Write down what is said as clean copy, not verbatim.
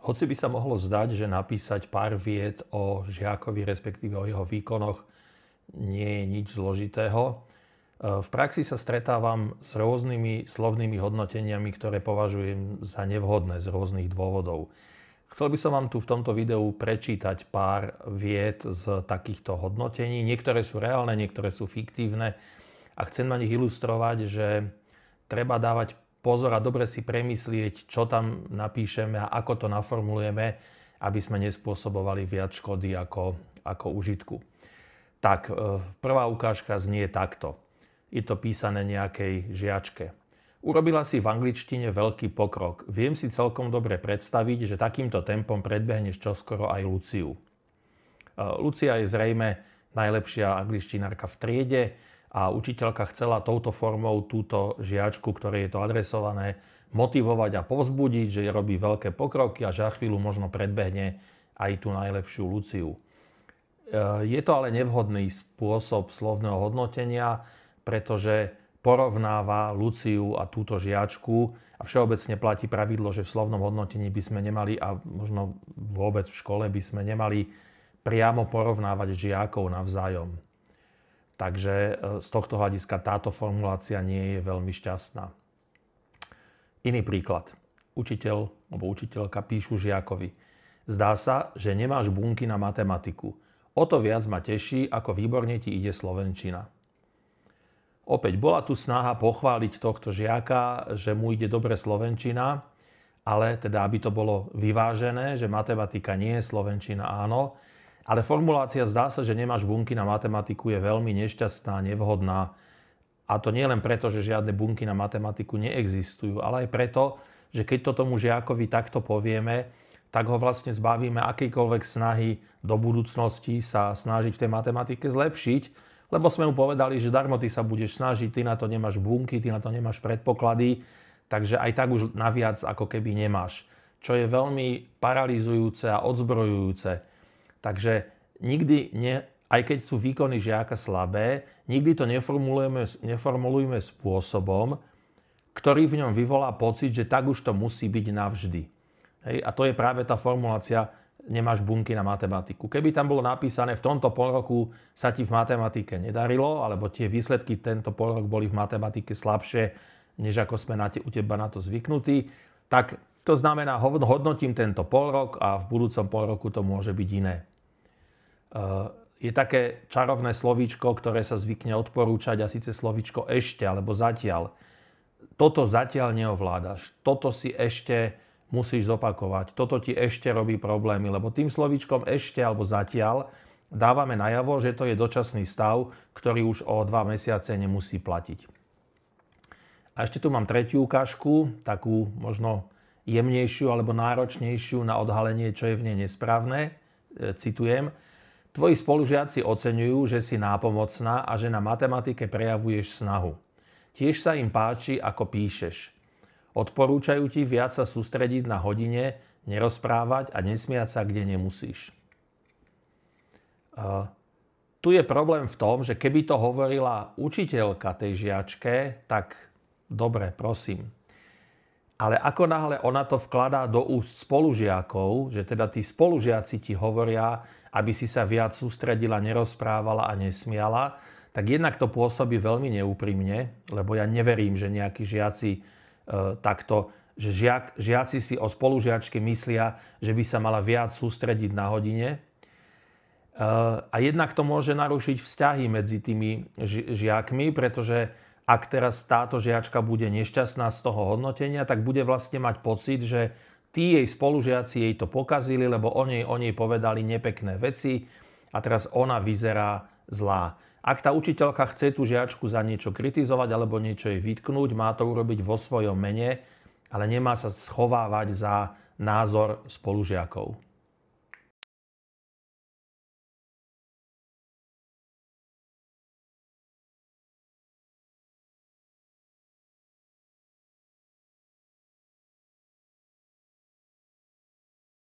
Hoci by sa mohlo zdať, že napísať pár vied o žiakovi, respektíve o jeho výkonoch, nie je nič zložitého, v praxi sa stretávam s rôznymi slovnými hodnoteniami, ktoré považujem za nevhodné z rôznych dôvodov. Chcel by som vám tu v tomto videu prečítať pár vied z takýchto hodnotení. Niektoré sú reálne, niektoré sú fiktívne a chcem na nich ilustrovať, že treba dávať pozor a dobre si premyslieť, čo tam napíšeme a ako to naformulujeme, aby sme nespôsobovali viac škody ako užitku. Tak, prvá ukážka znie takto. Je to písané nejakej žiačke. Urobila si v angličtine veľký pokrok. Viem si celkom dobre predstaviť, že takýmto tempom predbehneš čoskoro aj Luciu. Lucia je zrejme najlepšia angličtinárka v triede a učiteľka chcela touto formou túto žiačku, ktorej je to adresované, motivovať a povzbudiť, že robí veľké pokroky a že za chvíľu možno predbehne aj tú najlepšiu Luciu. Je to ale nevhodný spôsob slovného hodnotenia, pretože porovnáva Luciu a túto žiačku a všeobecne platí pravidlo, že v slovnom hodnotení by sme nemali a možno vôbec v škole by sme nemali priamo porovnávať žiakov navzájom. Takže z tohto hľadiska táto formulácia nie je veľmi šťastná. Iný príklad. Učiteľ alebo učiteľka píšu žiakovi. Zdá sa, že nemáš bunky na matematiku. O to viac ma teší, ako výborne ti ide slovenčina. Opäť bola tu snaha pochváliť tohto žiaka, že mu ide dobre slovenčina, ale teda aby to bolo vyvážené, že matematika nie je, slovenčina áno, ale formulácia zdá sa, že nemáš bunky na matematiku je veľmi nešťastná, nevhodná. A to nie len preto, že žiadne bunky na matematiku neexistujú, ale aj preto, že keď to tomu žiakovi takto povieme, tak ho vlastne zbavíme akejkoľvek snahy do budúcnosti sa snažiť v tej matematike zlepšiť, lebo sme mu povedali, že darmo ty sa budeš snažiť, ty na to nemáš bunky, ty na to nemáš predpoklady, takže aj tak už naviac ako keby nemáš. Čo je veľmi paralizujúce a odzbrojujúce. Takže nikdy, aj keď sú výkony žiaka slabé, nikdy to neformulujme spôsobom, ktorý v ňom vyvolá pocit, že tak už to musí byť navždy. Hej? A to je práve tá formulácia, nemáš bunky na matematiku. Keby tam bolo napísané, v tomto polroku sa ti v matematike nedarilo, alebo tie výsledky tento polrok boli v matematike slabšie, než ako sme u teba na to zvyknutí, tak to znamená, hodnotím tento polrok a v budúcom polroku to môže byť iné. Je také čarovné slovíčko, ktoré sa zvykne odporúčať, a síce slovíčko ešte alebo zatiaľ. Toto zatiaľ neovládaš, toto si ešte musíš zopakovať. Toto ti ešte robí problémy, lebo tým slovíčkom ešte alebo zatiaľ dávame najavo, že to je dočasný stav, ktorý už o 2 mesiace nemusí platiť. A ešte tu mám tretiu ukážku, takú možno jemnejšiu alebo náročnejšiu na odhalenie, čo je v nej nesprávne. Citujem. Tvoji spolužiaci oceňujú, že si nápomocná a že na matematike prejavuješ snahu. Tiež sa im páči, ako píšeš. Odporúčajú ti viac sa sústrediť na hodine, nerozprávať a nesmiať sa, kde nemusíš. Tu je problém v tom, že keby to hovorila učiteľka tej žiačke, tak dobre, prosím. Ale ako náhle ona to vkladá do úst spolužiakov, že teda tí spolužiaci ti hovoria, aby si sa viac sústredila, nerozprávala a nesmiala, tak jednak to pôsobí veľmi neúprimne, lebo ja neverím, že nejakí žiaci takto, že žiaci si o spolužiačke myslia, že by sa mala viac sústrediť na hodine. A jednak to môže narušiť vzťahy medzi tými žiakmi, pretože ak teraz táto žiačka bude nešťastná z toho hodnotenia, tak bude vlastne mať pocit, že tí jej spolužiaci jej to pokazili, lebo o nej povedali nepekné veci a teraz ona vyzerá zlá. Ak tá učiteľka chce tú žiačku za niečo kritizovať alebo niečo jej vytknúť, má to urobiť vo svojom mene, ale nemá sa schovávať za názor spolužiakov.